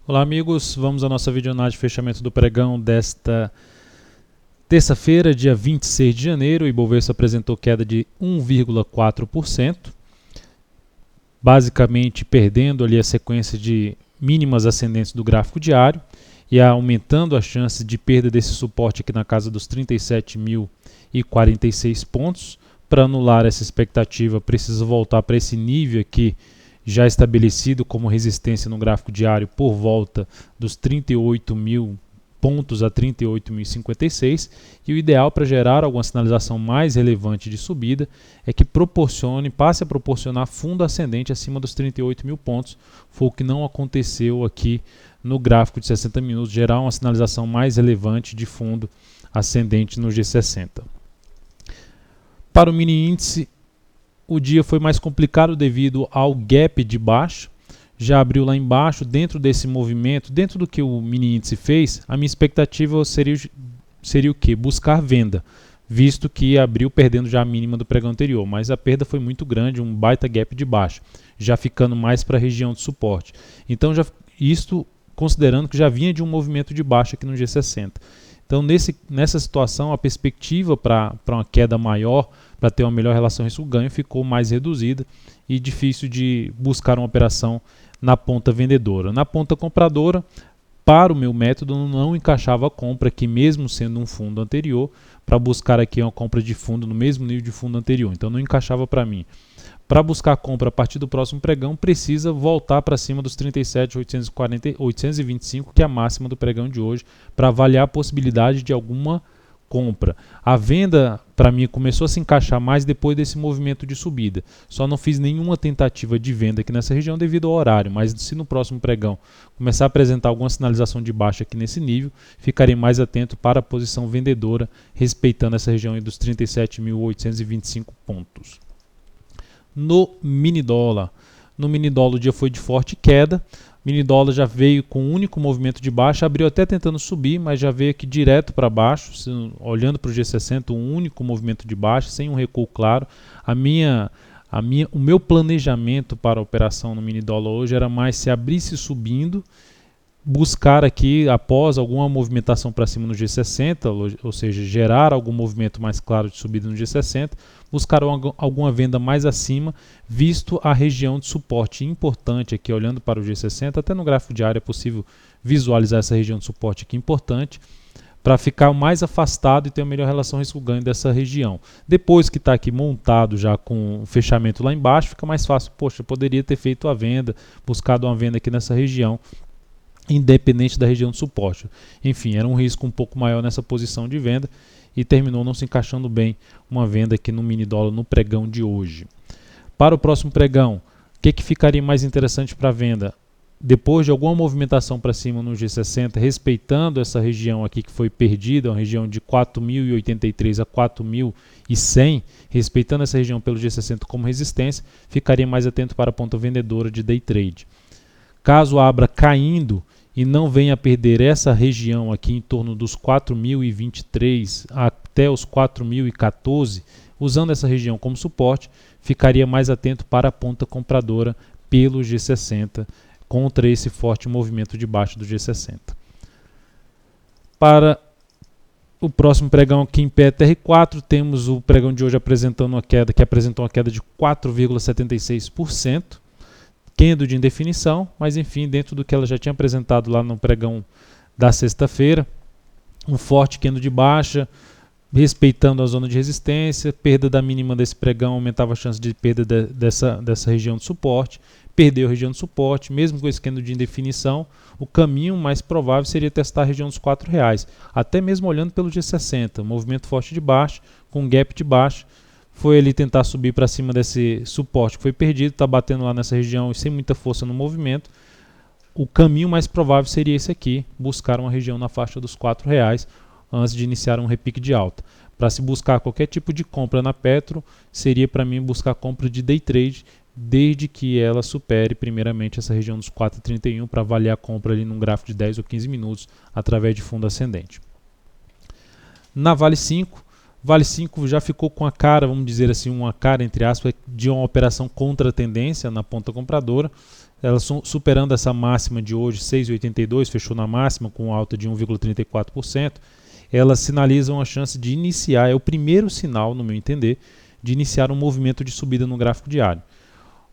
Olá amigos, vamos à nossa videoanálise de fechamento do pregão desta terça-feira, dia 26 de janeiro. O Ibovespa apresentou queda de 1,4%, basicamente perdendo ali a sequência de mínimas ascendentes do gráfico diário e aumentando a chance de perda desse suporte aqui na casa dos 37.046 pontos. Para anular essa expectativa, precisa voltar para esse nível aqui já estabelecido como resistência no gráfico diário por volta dos 38.000 pontos a 38.056, e o ideal para gerar alguma sinalização mais relevante de subida é que passe a proporcionar fundo ascendente acima dos 38.000 pontos. Foi o que não aconteceu aqui no gráfico de 60 minutos, gerar uma sinalização mais relevante de fundo ascendente no G60. Para o mini índice, o dia foi mais complicado devido ao gap de baixo. Já abriu lá embaixo, dentro desse movimento, dentro do que o mini índice fez, a minha expectativa seria o quê? Buscar venda, visto que abriu perdendo já a mínima do pregão anterior, mas a perda foi muito grande, um baita gap de baixo, já ficando mais para a região de suporte. Então, isto considerando que já vinha de um movimento de baixo aqui no G60. Então, nessa situação, a perspectiva para uma queda maior, para ter uma melhor relação risco-ganho, ficou mais reduzida e difícil de buscar uma operação na ponta vendedora. Na ponta compradora, para o meu método, não encaixava a compra aqui, mesmo sendo um fundo anterior, para buscar aqui uma compra de fundo no mesmo nível de fundo anterior. Então, não encaixava para mim. Para buscar a compra a partir do próximo pregão, precisa voltar para cima dos 37.825, que é a máxima do pregão de hoje, para avaliar a possibilidade de alguma compra. A venda, para mim, começou a se encaixar mais depois desse movimento de subida. Só não fiz nenhuma tentativa de venda aqui nessa região devido ao horário, mas se no próximo pregão começar a apresentar alguma sinalização de baixa aqui nesse nível, ficarei mais atento para a posição vendedora, respeitando essa região aí dos 37.825 pontos. No mini dólar o dia foi de forte queda. Mini dólar já veio com um único movimento de baixa, abriu até tentando subir, mas já veio aqui direto para baixo, olhando para o G60, um único movimento de baixa, sem um recuo claro. O meu planejamento para a operação no mini dólar hoje era mais se abrisse subindo, buscar aqui, após alguma movimentação para cima no G60, ou seja, gerar algum movimento mais claro de subida no G60, buscar alguma venda mais acima, visto a região de suporte importante aqui, olhando para o G60, até no gráfico diário é possível visualizar essa região de suporte aqui importante, para ficar mais afastado e ter uma melhor relação risco-ganho dessa região. Depois que está aqui montado já com o fechamento lá embaixo, fica mais fácil, poxa, eu poderia ter feito a venda, buscado uma venda aqui nessa região, independente da região de suporte. Enfim, era um risco um pouco maior nessa posição de venda e terminou não se encaixando bem uma venda aqui no mini dólar no pregão de hoje. Para o próximo pregão, o que ficaria mais interessante para venda? Depois de alguma movimentação para cima no G60, respeitando essa região aqui que foi perdida, uma região de 4.083 a 4.100, respeitando essa região pelo G60 como resistência, ficaria mais atento para a ponta vendedora de day trade. Caso abra caindo e não venha a perder essa região aqui em torno dos 4.023 até os 4.014, usando essa região como suporte, ficaria mais atento para a ponta compradora pelo G60 contra esse forte movimento de baixo do G60. Para o próximo pregão aqui em PETR4, temos o pregão de hoje apresentando uma queda, que apresentou uma queda de 4,76%. Candle de indefinição, mas enfim, dentro do que ela já tinha apresentado lá no pregão da sexta-feira, um forte candle de baixa, respeitando a zona de resistência, perda da mínima desse pregão aumentava a chance de perda dessa região de suporte, perdeu a região de suporte, mesmo com esse candle de indefinição, o caminho mais provável seria testar a região dos R$4, até mesmo olhando pelo G60, movimento forte de baixo, com gap de baixo, foi ele tentar subir para cima desse suporte que foi perdido, está batendo lá nessa região e sem muita força no movimento. O caminho mais provável seria esse aqui, buscar uma região na faixa dos R$4 antes de iniciar um repique de alta. Para se buscar qualquer tipo de compra na Petro, seria para mim buscar compra de day trade, desde que ela supere primeiramente essa região dos 4,31 para avaliar a compra ali num gráfico de 10 ou 15 minutos através de fundo ascendente. Na Vale 5, Vale 5 já ficou com a cara, vamos dizer assim, uma cara entre aspas, de uma operação contra a tendência na ponta compradora. ela superando essa máxima de hoje, 6,82, fechou na máxima com alta de 1,34%, elas sinalizam a chance de iniciar, é o primeiro sinal, no meu entender, de iniciar um movimento de subida no gráfico diário.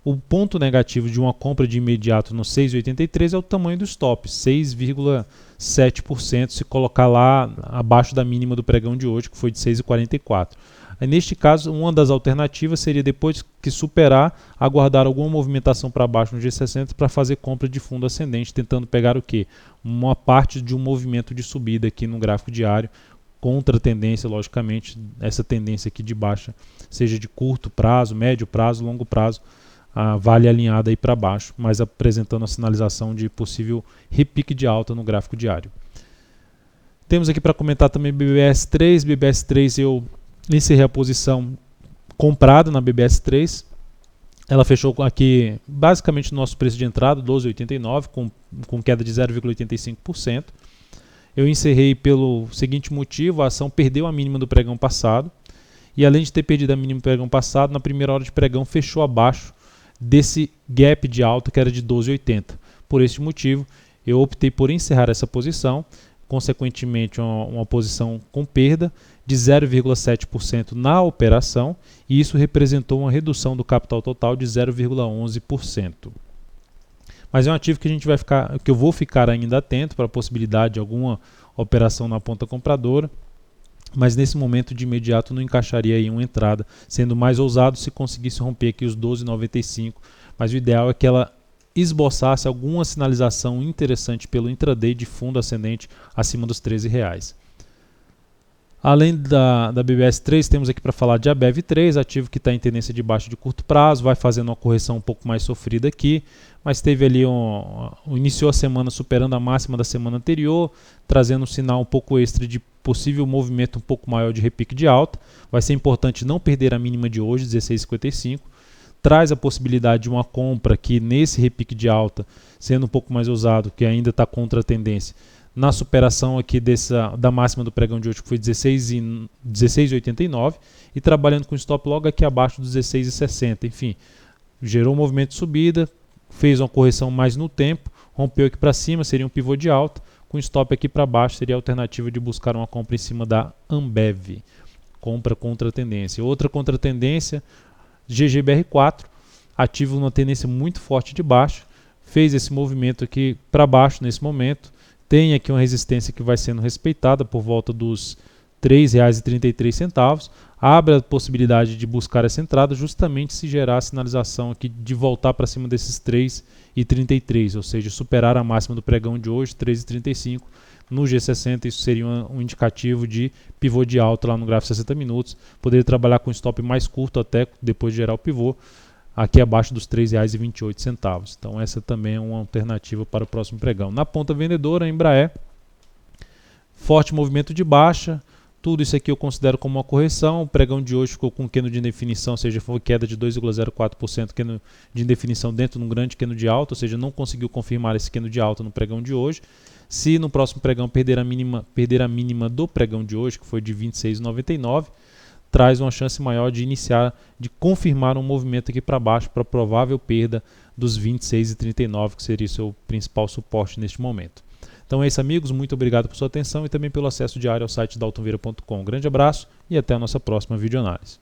O ponto negativo de uma compra de imediato no 6,83 é o tamanho do stop, 6,7%, se colocar lá abaixo da mínima do pregão de hoje, que foi de 6,44. Neste caso, uma das alternativas seria, depois que superar, aguardar alguma movimentação para baixo no G60 para fazer compra de fundo ascendente, tentando pegar o quê? Uma parte de um movimento de subida aqui no gráfico diário, contra a tendência, logicamente, essa tendência aqui de baixa, seja de curto prazo, médio prazo, longo prazo, vale alinhada aí para baixo, mas apresentando a sinalização de possível repique de alta no gráfico diário. Temos aqui para comentar também BBS3. BBS3 eu encerrei a posição comprada na BBS3. Ela fechou aqui basicamente no nosso preço de entrada, 12,89, com queda de 0,85%. Eu encerrei pelo seguinte motivo: a ação perdeu a mínima do pregão passado, e além de ter perdido a mínima do pregão passado, na primeira hora de pregão fechou abaixo desse gap de alta que era de 12,80. Por este motivo, eu optei por encerrar essa posição, consequentemente uma posição com perda de 0,7% na operação, e isso representou uma redução do capital total de 0,11%. Mas é um ativo que que eu vou ficar ainda atento para a possibilidade de alguma operação na ponta compradora, mas nesse momento de imediato não encaixaria aí uma entrada, sendo mais ousado se conseguisse romper aqui os 12,95, mas o ideal é que ela esboçasse alguma sinalização interessante pelo intraday de fundo ascendente acima dos R$13. Além da BBS3, temos aqui para falar de ABEV3, ativo que está em tendência de baixa de curto prazo, vai fazendo uma correção um pouco mais sofrida aqui, mas teve ali iniciou a semana superando a máxima da semana anterior, trazendo um sinal um pouco extra de possível movimento um pouco maior de repique de alta. Vai ser importante não perder a mínima de hoje, 16,55. Traz a possibilidade de uma compra que nesse repique de alta, sendo um pouco mais ousado, que ainda está contra a tendência, na superação aqui da máxima do pregão de hoje, que foi 16,89, e trabalhando com stop logo aqui abaixo dos 16,60. Enfim, gerou um movimento de subida, fez uma correção mais no tempo, rompeu aqui para cima, seria um pivô de alta, com stop aqui para baixo seria a alternativa de buscar uma compra em cima da Ambev, compra contra a tendência. Outra contra a tendência, GGBR4, ativo numa tendência muito forte de baixo, fez esse movimento aqui para baixo nesse momento, tem aqui uma resistência que vai sendo respeitada por volta dos R$ 3,33, abre a possibilidade de buscar essa entrada justamente se gerar a sinalização aqui de voltar para cima desses 3,33, ou seja, superar a máxima do pregão de hoje, 3,35. No G60 isso seria um indicativo de pivô de alta lá no gráfico 60 minutos, poderia trabalhar com stop mais curto até depois de gerar o pivô, aqui abaixo dos R$ 3,28. Então essa também é uma alternativa para o próximo pregão. Na ponta vendedora, a Embraer, forte movimento de baixa, tudo isso aqui eu considero como uma correção. O pregão de hoje ficou com candle de indefinição, ou seja, foi queda de 2,04% candle de indefinição dentro de um grande candle de alta, ou seja, não conseguiu confirmar esse candle de alta no pregão de hoje. Se no próximo pregão perder a mínima do pregão de hoje, que foi de 26,99, traz uma chance maior de confirmar um movimento aqui para baixo para provável perda dos 26,39, que seria o seu principal suporte neste momento. Então é isso, amigos, muito obrigado por sua atenção e também pelo acesso diário ao site daltonvieira.com. Um grande abraço e até a nossa próxima videoanálise.